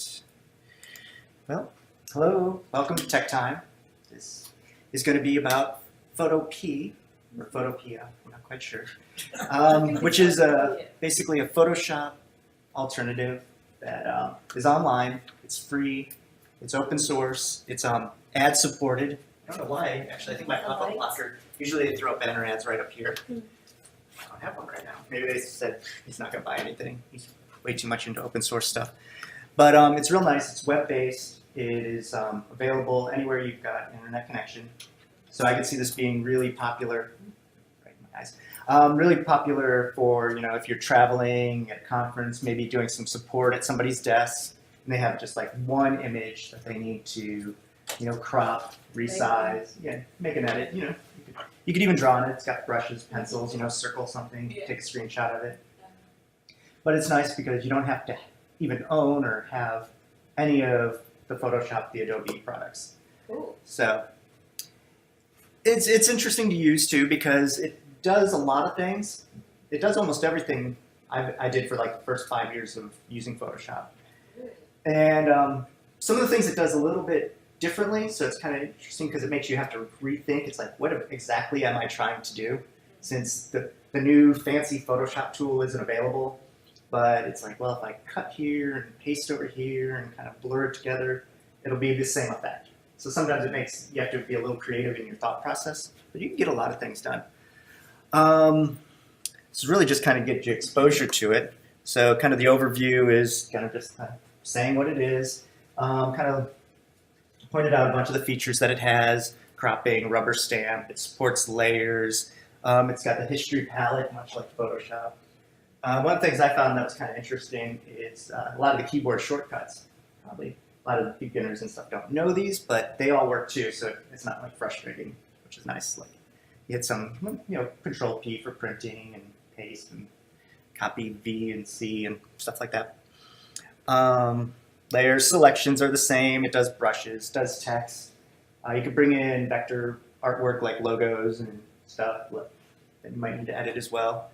right. Well, hello. Welcome to TechTime. This is going to be about Photopea, or Photopea, I'm not quite sure, which is basically a Photoshop alternative that is online. It's free. It's open source. It's ad supported. I don't know why. Actually, I think my pop-up blocker. Usually they throw banner ads right up here. I don't have one right now. Maybe they said he's not going to buy anything. He's way too much into open source stuff. But it's real nice. It's web-based. It is available anywhere you've got an internet connection. So I can see this being really popular. Right in my eyes. Really popular for, if you're traveling at a conference, maybe doing some support at somebody's desk, and they have just like one image that they need to, crop, resize, make an edit. You could even draw on it. It's got brushes, pencils, circle something, take a screenshot of it. But it's nice because you don't have to even own or have any of the Photoshop, the Adobe products. Cool. So it's interesting to use too because it does a lot of things. It does almost everything I did for like the first 5 years of using Photoshop. And some of the things it does a little bit differently, so it's kind of interesting because it makes you have to rethink. It's like, what exactly am I trying to do? Since the new fancy Photoshop tool isn't available, but it's like, well, if I cut here and paste over here and kind of blur it together, it'll be the same effect. So sometimes you have to be a little creative in your thought process, but you can get a lot of things done. This is really just kind of get you exposure to it. So kind of the overview is kind of just saying what it is, kind of pointed out a bunch of the features that it has, cropping, rubber stamp, it supports layers, it's got the history palette, much like Photoshop. One of the things I found that was kind of interesting is a lot of the keyboard shortcuts. Probably a lot of the beginners and stuff don't know these, but they all work too, so it's not like frustrating, which is nice. Like you hit some, Control P for printing and paste and copy V and C and stuff like that. Layers selections are the same. It does brushes, does text. You can bring in vector artwork like logos and stuff that you might need to edit as well.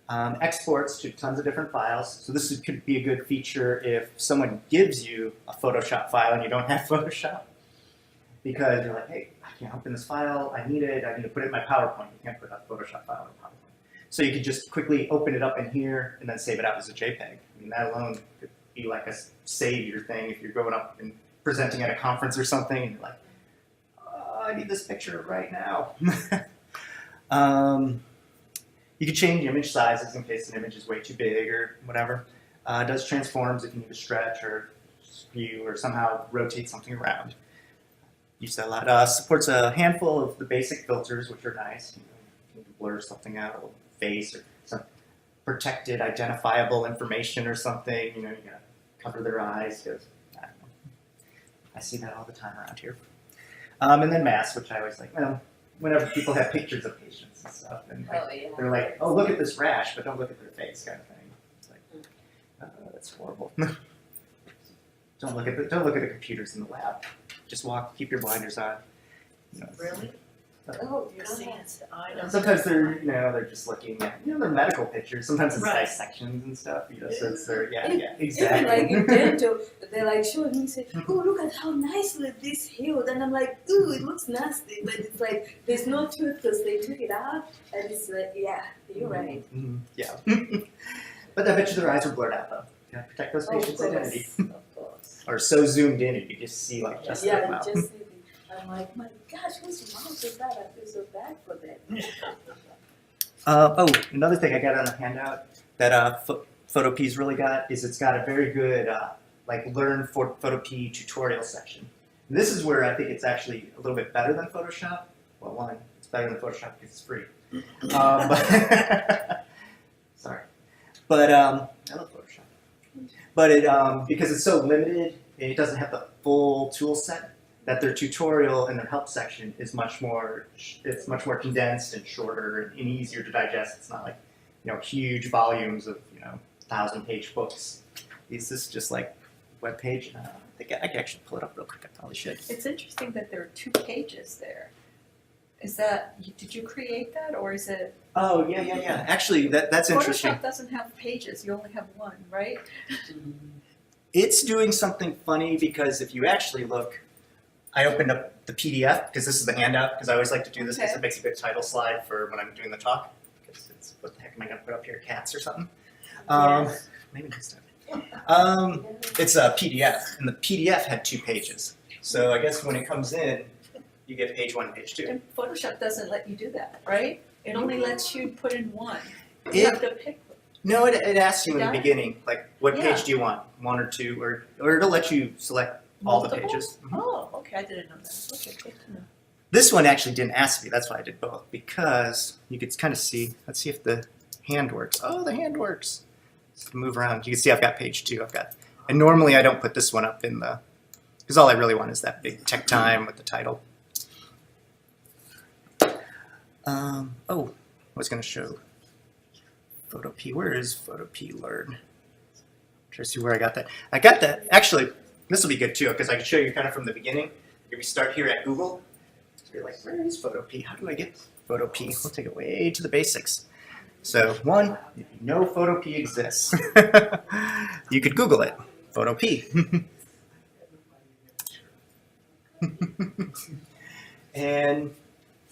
Exports to tons of different files. So this could be a good feature if someone gives you a Photoshop file and you don't have Photoshop. Because you're like, hey, I can't open this file. I need it. I need to put it in my PowerPoint. You can't put a Photoshop file in PowerPoint. So you could just quickly open it up in here and then save it out as a JPEG. I mean, that alone could be like a savior thing if you're going up and presenting at a conference or something and you're like, oh, I need this picture right now. You can change image sizes in case an image is way too big or whatever. It does transforms if you need to stretch or skew or somehow rotate something around. Use that a lot. Supports a handful of the basic filters, which are nice. You can blur something out, a little face or some protected identifiable information or something. You gotta cover their eyes because I don't know. I see that all the time around here. And then masks, which I always like. Whenever people have pictures of patients and stuff, and they're like, "Oh, look at this rash," but don't look at their face, kind of thing. It's like, that's horrible. Don't look at the computers in the lab. Just keep your blinders on. Really? Oh, you're seeing it. Sometimes they're just looking at their medical pictures. Sometimes it's dissections and stuff. So it's exactly. Even like in dental, they're like showing me, say, "Oh, look at how nicely this healed," and I'm like, "Ooh, it looks nasty," but it's like there's no tooth because they took it out, and it's like, yeah, you're right. Mm-hmm. Yeah, but I bet you their eyes are blurred out though. You gotta protect those patients' identity. Of course. Or so zoomed in, you just see like just their mouth. Just see I'm like, my gosh, whose mouth is that? I feel so bad for that. Another thing I got on the handout that Photopea's really got is it's got a very good learn for Photopea tutorial section. And this is where I think it's actually a little bit better than Photoshop. Well, one, it's better than Photoshop because it's free. Sorry, but I love Photoshop. But because it's so limited and it doesn't have the full tool set, that their tutorial and their help section is much more condensed and shorter and easier to digest. It's not like huge volumes of 1,000-page books. This is just like a web page. I think I can actually pull it up real quick. I probably should. It's interesting that there are 2 pages there. Is that, did you create that or is it? Oh yeah. Actually, that's interesting. Photoshop doesn't have pages. You only have 1, right? It's doing something funny because if you actually look, I opened up the PDF because this is the handout because I always like to do this because Okay. it makes a good title slide for when I'm doing the talk. Because it's, what the heck am I going to put up here? Cats or something? Yes. Maybe next time. It's a PDF, and the PDF had 2 pages. So I guess when it comes in, you get page 1 and page 2. And Photoshop doesn't let you do that, right? It only lets you put in one. You It- have to pick. No, it asks you in the Got it? beginning, like, what Yeah. page do you want? 1 or 2, or it'll let you select all the Multiple? pages. Mhm. Oh, okay, I didn't know that. Okay, good to know. This one actually didn't ask me, that's why I did both, because you could kind of see, let's see if the hand works. Oh, the hand works. Let's move around. You can see I've got page 2. And normally I don't put this one up in the, because all I really want is that big tech time with the title. Oh, I was going to show Photopea. Where is Photopea Learn? Try to see where I got that. I got that. Actually, this will be good too because I can show you kind of from the beginning. If we start here at Google, so you're like, where is Photopea? How do I get Photopea? We'll take it way to the basics. So, 1, if you know Photopea exists, you could Google it. Photopea. And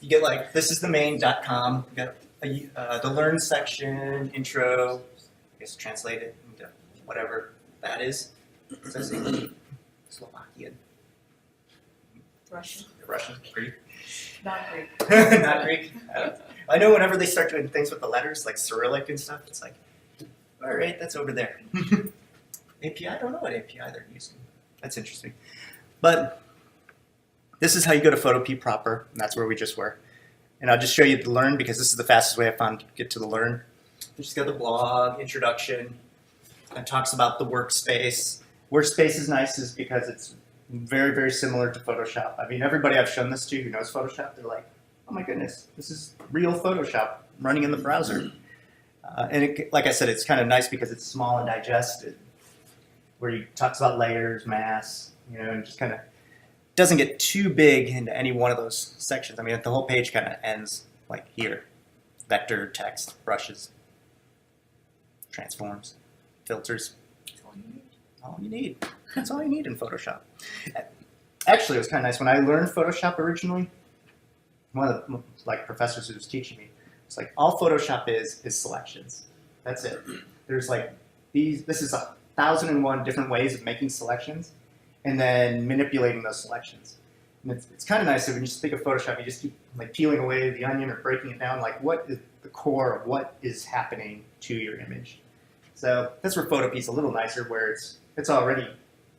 you get like, this is the main.com. You got the learn section, intro, I guess translate it into whatever that is. It says Slovakian, Russian, Russian, Greek. not Greek. Not Greek. I know whenever they start doing things with the letters, like Cyrillic and stuff, it's like, all right, that's over there. API, I don't know what API they're using. That's interesting. But this is how you go to Photopea proper, and that's where we just were. And I'll just show you the learn because this is the fastest way I found to get to the learn. We just got the blog, introduction, and talks about the workspace. Workspace is nice is because it's very, very similar to Photoshop. I mean, everybody I've shown this to who knows Photoshop, they're like, oh my goodness, this is real Photoshop running in the browser. And it, like I said, it's kind of nice because it's small and digested, where he talks about layers, masks, and just kind of doesn't get too big into any one of those sections. I mean, the whole page kind of ends like here. Vector, text, brushes, transforms, filters. That's all you need. All you need. That's all you need in Photoshop. Actually, it was kind of nice. When I learned Photoshop originally, one of the professors who was teaching me, it's like all Photoshop is selections. That's it. There's like this is 1,001 different ways of making selections and then manipulating those selections. And it's kind of nice that when you just think of Photoshop, you just keep like peeling away the onion or breaking it down, like what is the core of what is happening to your image. So that's where Photopea's a little nicer, where it's already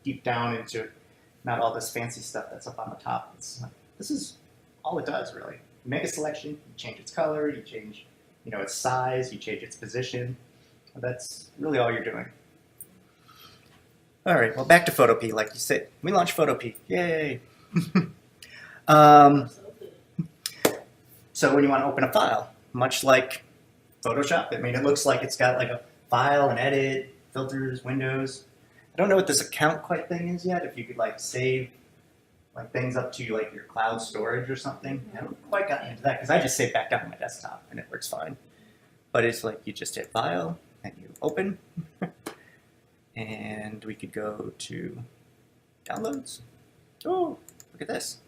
deep down into not all this fancy stuff that's up on the top. This is all it does, really. You make a selection, you change its color, you change its size, you change its position. That's really all you're doing. All right, well, back to Photopea. Like you said, we launched Photopea. Yay! So when you want to open a file, much like Photoshop, I mean, it looks like it's got like a file and edit, filters, windows. I don't know what this account quite thing is yet. If you could like save like things up to like your cloud storage or something. I haven't quite gotten into that because I just save back down to my desktop and it works fine. But it's like you just hit file and you open. And we could go to downloads. Oh, look at this.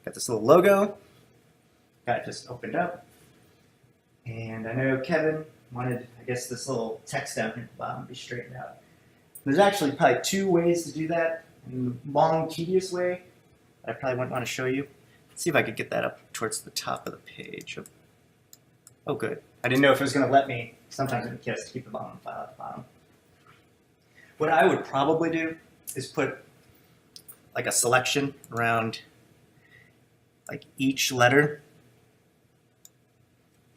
Got this little logo. Got it just opened up. And I know Kevin wanted, I guess, this little text down here at the bottom to be straightened out. There's actually probably 2 ways to do that. In a long, tedious way that I probably wouldn't want to show you. Let's see if I could get that up towards the top of the page. Oh, good. I didn't know if it was going to let me. Sometimes it gets to keep the bottom file at the bottom. What I would probably do is put like a selection around like each letter.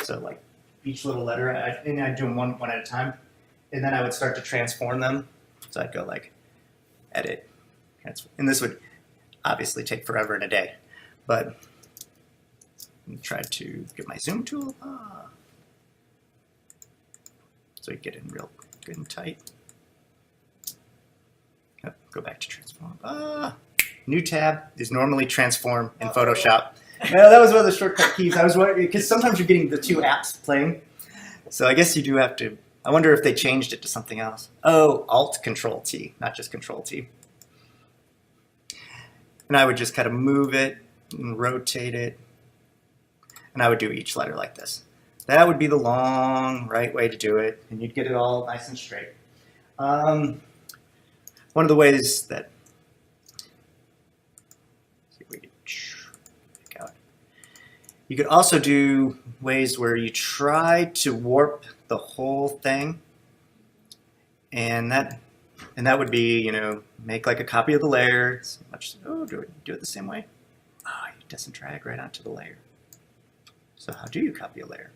So like each little letter, and I'd do them one at a time. And then I would start to transform them. So I'd go like edit. And this would obviously take forever and a day. But I'm try to get my zoom tool. So you get in real good and tight. Go back to transform. New tab is normally transform in Photoshop. Well, that was one of the shortcut keys. I was wondering, because sometimes you're getting the 2 apps playing. So I guess you do have to I wonder if they changed it to something else. Oh, Alt Control T, not just Control T. And I would just kind of move it and rotate it. And I would do each letter like this. That would be the long right way to do it, and you'd get it all nice and straight. One of the ways that, see if we can pick out. You could also do ways where you try to warp the whole thing, and that would be, you know, make like a copy of the layer. Do it the same way. Oh, it doesn't drag right onto the layer. So how do you copy a layer?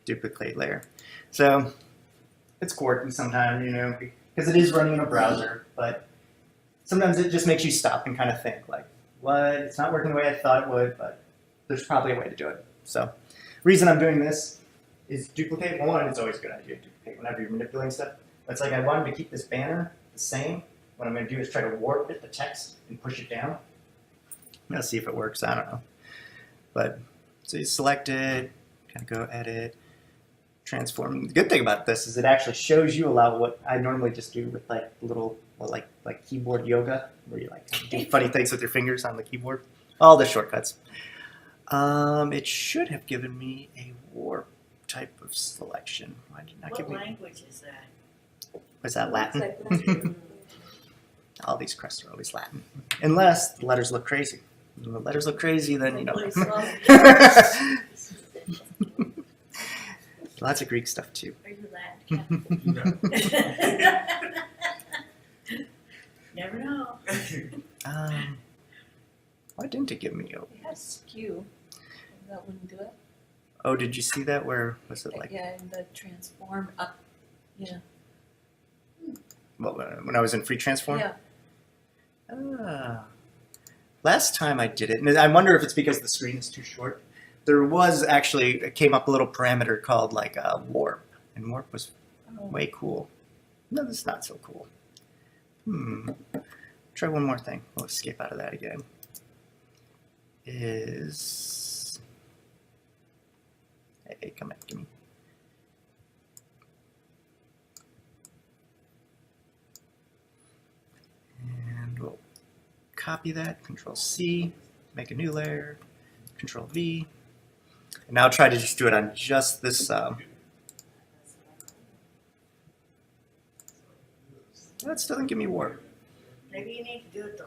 Duplicate layer. So it's quirky sometimes, you know, because it is running in a browser, but sometimes it just makes you stop and kind of think like, what? It's not working the way I thought it would, but there's probably a way to do it. So reason I'm doing this is duplicate. Well, one, it's always a good idea to duplicate whenever you're manipulating stuff. But it's like I wanted to keep this banner the same. What I'm going to do is try to warp it, the text, and push it down. I'm going to see if it works. I don't know. But so you select it, kind of go edit, transform. The good thing about this is it actually shows you a lot of what I normally just do with like little, like keyboard yoga, where you like do funny things with your fingers on the keyboard. All the shortcuts. It should have given me a warp type of selection. Why did it not give me? What language is that? Was that Latin? It's like Latin. All these crests are always Latin, unless the letters look crazy. When the letters look crazy, then you don't know. Lots of Greek stuff too. Are you Latin? Never know. Why didn't it give me a? It has skew. That wouldn't do it. Oh, did you see that? Where was it like? Yeah, in the transform up. Yeah. Well, when I was in free transform. Yeah. Last time I did it, and I wonder if it's because the screen is too short. There was actually, it came up a little parameter called like warp, and warp was way cool. No, this is not so cool. Try one more thing. We'll escape out of that again. Hey, come on, give me. And we'll copy that, Control C, make a new layer, Control V. And now try to just do it on just this. That still doesn't give me warp. Maybe you need to do it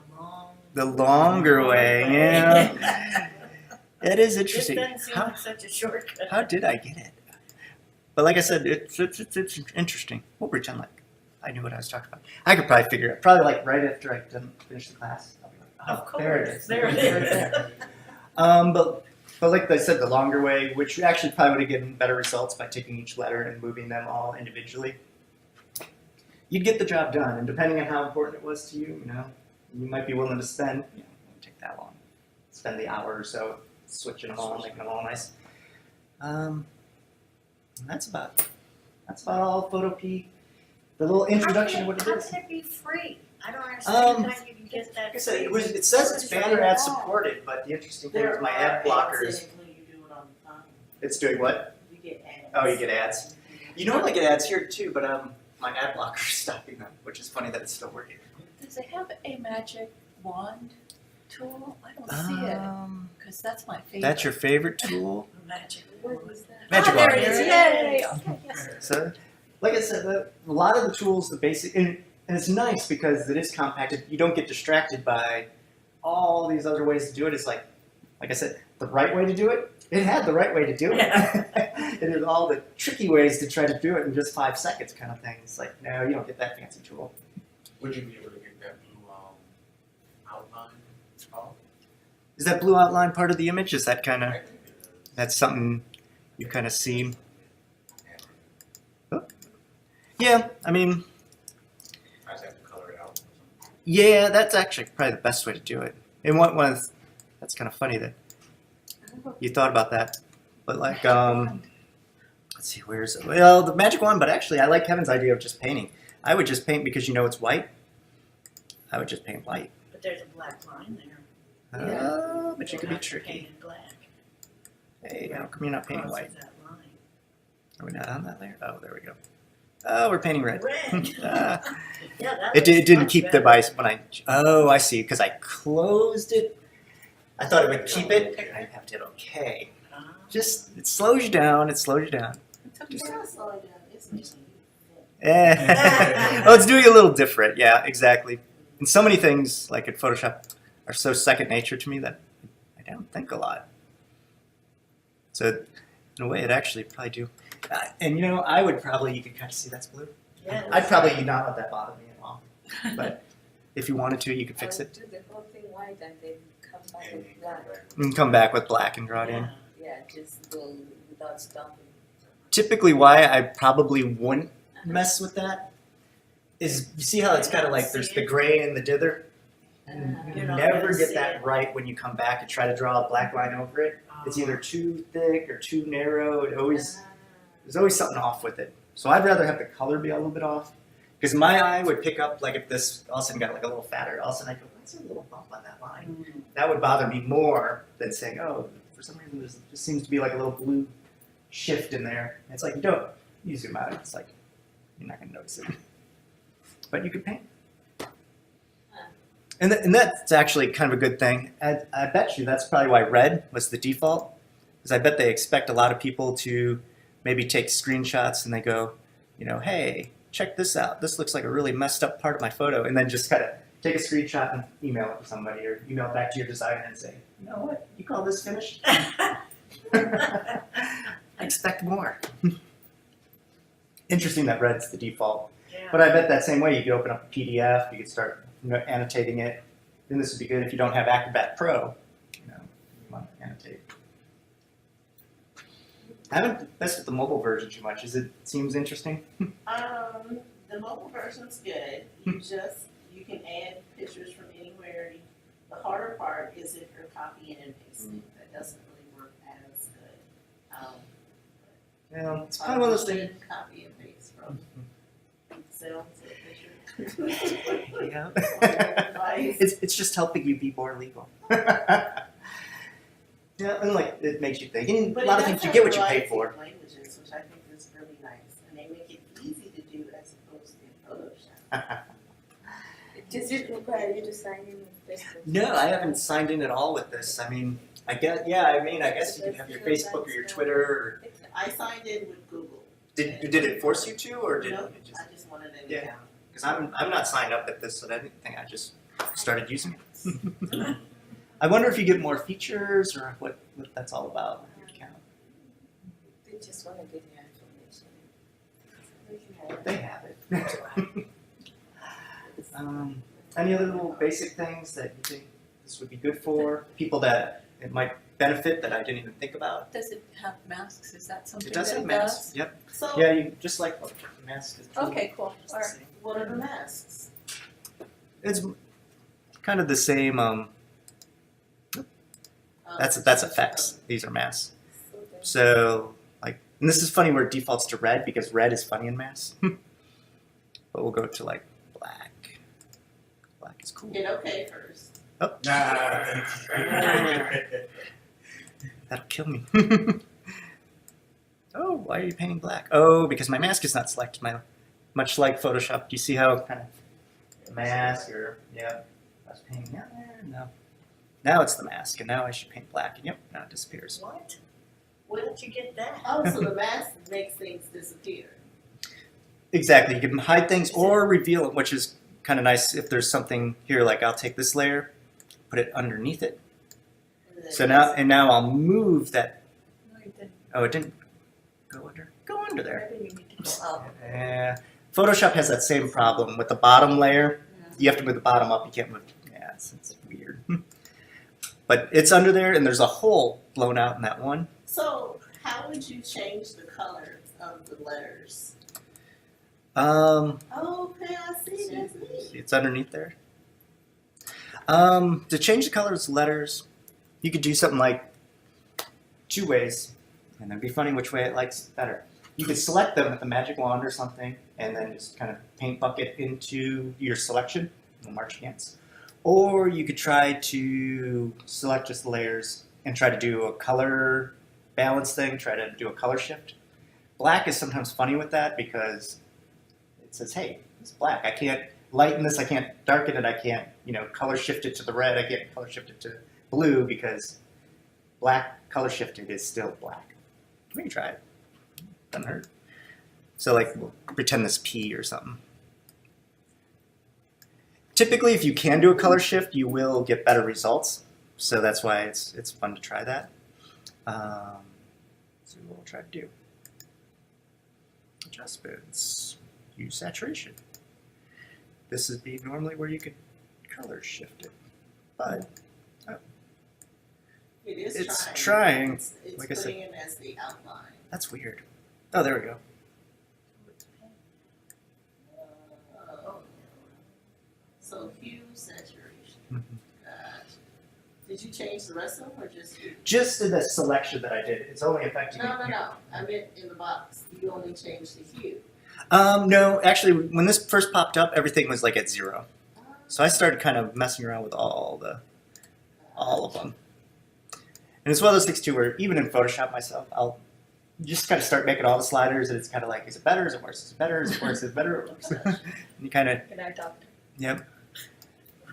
The longer way, yeah. It is interesting. This doesn't seem like such a shortcut. How did I get it? But like I said, it's interesting. We'll pretend like I knew what I was talking about. I could probably figure it. Probably like right after I finish the class. I'll be like, oh, Of course. there it is. There it is. But like I said, the longer way, which actually probably would have given better results by taking each letter and moving them all individually. You'd get the job done, and depending on how important it was to you, you know, you might be willing to spend. You know, it won't take that long. Spend the hour or so switching them all, making them all nice. And that's about all Photopea. The little introduction to what it How is. can it be free? I don't understand how you can get that. Like I said, it says it's banner ad supported, but the interesting thing is my ad blockers. It's doing what? You get ads. Oh, you get ads. You normally get ads here too, but my ad blocker is stopping them, which is funny that it's still working. Does it have a magic wand tool? I don't see it because that's my favorite. That's your favorite tool? Magic. What was that? Magic there wand. it is. Yay! Okay, yes. So, like I said, a lot of the tools, the basic, and it's nice because it is compacted. You don't get distracted by all these other ways to do it. It's like I said, the right way to do it. It had the right way to do it. It had all the tricky ways to try to do it in just 5 seconds, kind of thing. It's like, no, you don't get that fancy tool. Would you be able to get that blue outline off? Is that blue outline part of the image? Is that kind of I think it is. that's something you kind of see? Oh. Yeah, I mean. I just have to color it out. Yeah, that's actually probably the best way to do it. And that's kind of funny that you thought about that. But like, let's see, where's it? Well, the magic wand, but actually I like Kevin's idea of just painting. I would just paint because you know it's white. I would just paint white. But there's a black line there. But you could be Have to tricky. paint it black. Hey, how come you're not painting Crosses white? that line. Are we not on that layer? Oh, there we go. Oh, we're painting red. Red. Ah. Yeah, that It looks didn't much keep the better. vice when I. Oh, I see. Because I closed it. I thought it would keep it. I have to hit OK. Ah. Just it slows you down. It slows you down. It's okay. Oh, it's doing a little different. Yeah, exactly. And so many things like at Photoshop are so second nature to me that I don't think a lot. So in a way, it actually probably do. And you know, I would probably, you can kind of see that's blue. Yeah, I'd probably not let that bother me at all. But if you wanted to, you could fix I'll it. do the whole thing white and then come back with black. You can come back with black and draw it in. yeah. Yeah, just go without stopping. Typically, why I probably wouldn't mess with that is you see how it's kind of like there's the gray and the dither. You You're not never gonna get see that it. right when you come back and try to draw a black line over it. It's either too thick or too narrow. There's always something off with it. So I'd rather have the color be a little bit off. Because my eye would pick up, like if this all of a sudden got like a little fatter, all of a sudden I go, what's a little bump on that line? That would bother me more than saying, oh, for some reason there just seems to be like a little blue shift in there. And it's like, you zoom out, it's like, you're not going to notice it. But you could paint. And that's actually kind of a good thing. I bet you that's probably why red was the default. Because I bet they expect a lot of people to maybe take screenshots and they go, you know, hey, check this out. This looks like a really messed up part of my photo. And then just kind of take a screenshot and email it to somebody or email it back to your designer and say, you know what, you call this finished? I expect more. Interesting that red's the default. Yeah. But I bet that same way you could open up a PDF, you could start annotating it. Then this would be good if you don't have Acrobat Pro. You know, you want to annotate. I haven't messed with the mobile version too much. It seems interesting? The mobile version's good. You can add pictures from anywhere. The harder part is if you're copying and pasting. That doesn't really work as good. Yeah, it's kind of one of those things. Copy and paste from Excel to a picture. Yeah. Device. it's just helping you be more legal. Yeah, and like it makes you think. And But a lot it of does things you have get what you variety pay for. of languages, which I think is really nice, and they make it easy to do as opposed to in Photoshop. Does it require you to sign in with Facebook? No, I haven't signed in at all with this. I mean, I guess you could have your Facebook or your Twitter. Or, I signed in with Google. did it force you to, or did Nope, it just? I just wanted an Yeah. account. Because I'm not signed up with this, so I didn't think I just started using it. I wonder if you get more features or what that's all about with your account. They just want to get your information. They have it. Any other little basic things that you think this would be good for? People that it might benefit that I didn't even think about? Does it have masks? Is that something It does that have it masks. does? Yep. So, Yeah, you just like masks. Is Okay, cool. just All the right. same. what are the masks? It's kind of the same. That's effects. These are masks. So like, and this is funny where it defaults to red because red is funny in masks. But we'll go to like black. Black is cool. Hit OK first. Oh, that'll kill me. Oh, why are you painting black? Oh, because my mask is not selected. Much like Photoshop. Do you see how kind of mask or I was painting down there? No. Now it's the mask, and now I should paint black, and yep, now it disappears. What? Where did you get that? Oh, so the mask makes things disappear. Exactly. You can hide things or reveal them, which is kind of nice if there's something here. Like I'll take this layer, put it underneath it. So now I'll move that. No, you didn't. Oh, it didn't go under. Go under there. Maybe you need to go up. Photoshop has that same problem with the bottom layer. Yeah. You have to move the bottom up. You can't move. Yeah, it's weird. But it's under there, and there's a hole blown out in that one. So, how would you change the color of the letters? Um, Okay, I see. That's neat. it's underneath there. To change the colors of letters, you could do something like two ways, and it'd be funny which way it likes better. You could select them with the magic wand or something, and then just kind of paint bucket into your selection, and march against. Or you could try to select just the layers and try to do a color balance thing, try to do a color shift. black is sometimes funny with that because it says, hey, it's black. I can't lighten this, I can't darken it, I can't, color shift it to the red, I can't color shift it to blue because black color shifted is still black. We can try it. Doesn't hurt. So like, we'll pretend this P or something. Typically, if you can do a color shift, you will get better results. So that's why it's fun to try that. So what we'll try to do. Adjustments. Use saturation. This would be normally where you could color shift it, but It is it's trying. trying. It's Like I said. putting it as the outline. That's weird. Oh, there we go. So hue, saturation. Mhm. Gotcha. Did you change the rest of them or just hue? Just in the selection that I did, it's only affecting No. here. I meant in the box. You only changed the hue. No, actually, when this first popped up, everything was like at 0. So I started kind of messing around with all of them. And it's one of those things too where even in Photoshop myself, I'll just kind of start making all the sliders and it's kind of like, is it better, is it worse, is it better, is it worse, is it better, or worse? And you kind of, Good night, doctor. yep,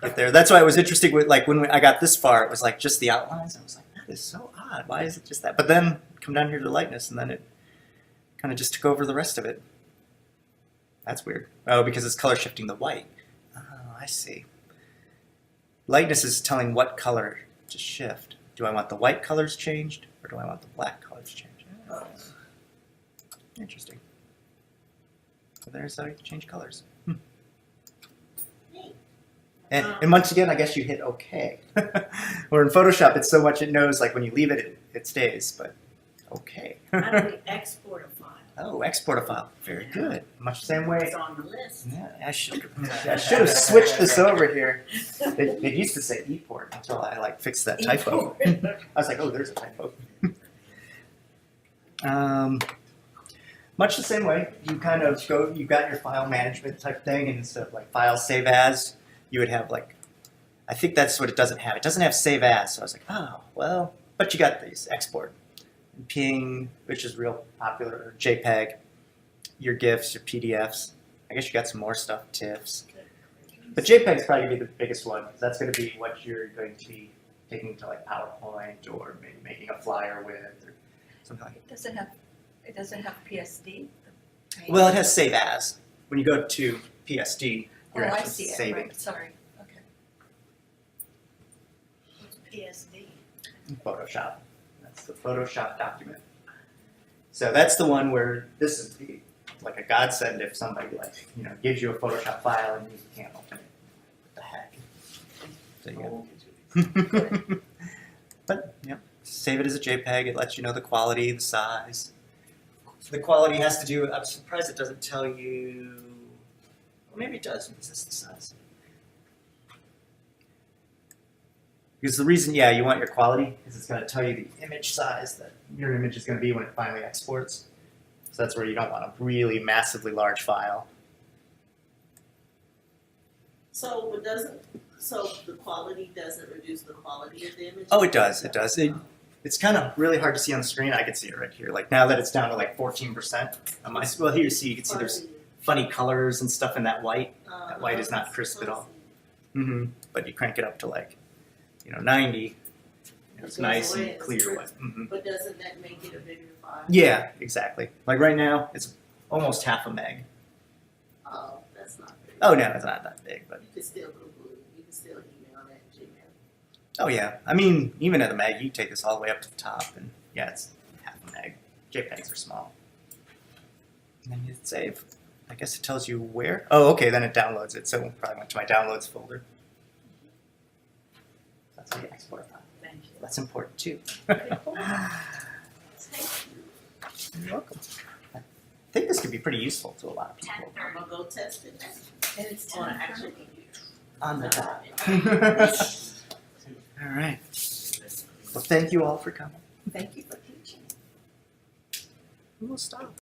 get there. That's why it was interesting with like when I got this far, it was like just the outlines. I was like, that is so odd. Why is it just that? But then come down here to lightness and then it kind of just took over the rest of it. That's weird. Oh, because it's color shifting the white. Oh, I see. Lightness is telling what color to shift. Do I want the white colors changed or do I want the black colors changed? Oh. Interesting. So there's how you can change colors. And once again, I guess you hit OK. Or in Photoshop, it's so much it knows, like when you leave it, it stays, but OK. How do we export a file? Oh, export a file. Very good. Much the same way. It's on the list. Yeah, I should have switched this over here. It used to say ePort until I like fixed that typo. I was like, oh, there's a typo. Much the same way, you kind of go, you got your file management type thing, and instead of like file save as, you would have like, I think that's what it doesn't have. It doesn't have save as, so I was like, oh, well, but you got these export. Ping, which is real popular, or JPEG, your GIFs, your PDFs. I guess you got some more stuff, TIFFs. But JPEG is probably going to be the biggest one, because that's going to be what you're going to be taking to like PowerPoint or maybe making a flyer with or something like that. It doesn't have PSD. Well, it has save as. When you go to PSD, you're Oh, I actually see it. saving Right. Sorry. Okay. What's PSD? in Photoshop. That's the Photoshop document. So that's the one where this is the, like a godsend if somebody like gives you a Photoshop file and you can't open it. What the heck? So you go. But save it as a JPEG. It lets you know the quality, the size. The quality has to do. I'm surprised it doesn't tell you. Well, maybe it does. Is this the size? Because the reason, you want your quality is it's going to tell you the image size that your image is going to be when it finally exports. So that's where you don't want a really massively large file. So the quality doesn't reduce the quality of the image? Oh, it does. It does. It's kind of really hard to see on the screen. I can see it right here. Like now that it's down to like 14%. Well, here you see. You can see there's funny colors and stuff in that white. That white is not crisp at all. But you crank it up to like 90. It's nice and clear white. But doesn't that make it a bigger file? Yeah, exactly. Like right now, it's almost half a meg. Oh, that's not very Oh no, it's not that big, but You can still Google it. You can still email that Gmail. oh yeah. I mean, even at a meg, you take this all the way up to the top, and it's half a meg. JPEGs are small. And then you hit save. I guess it tells you where. Oh, okay. Then it downloads it. So it probably went to my downloads folder. That's how you export a file. Thank you. That's important too. You're welcome. I think this could be pretty useful to a lot of people. I'm gonna go test it And it's on an 10:30. actual computer. On the top. All right. Well, thank you all for coming. Thank you for teaching. We'll stop.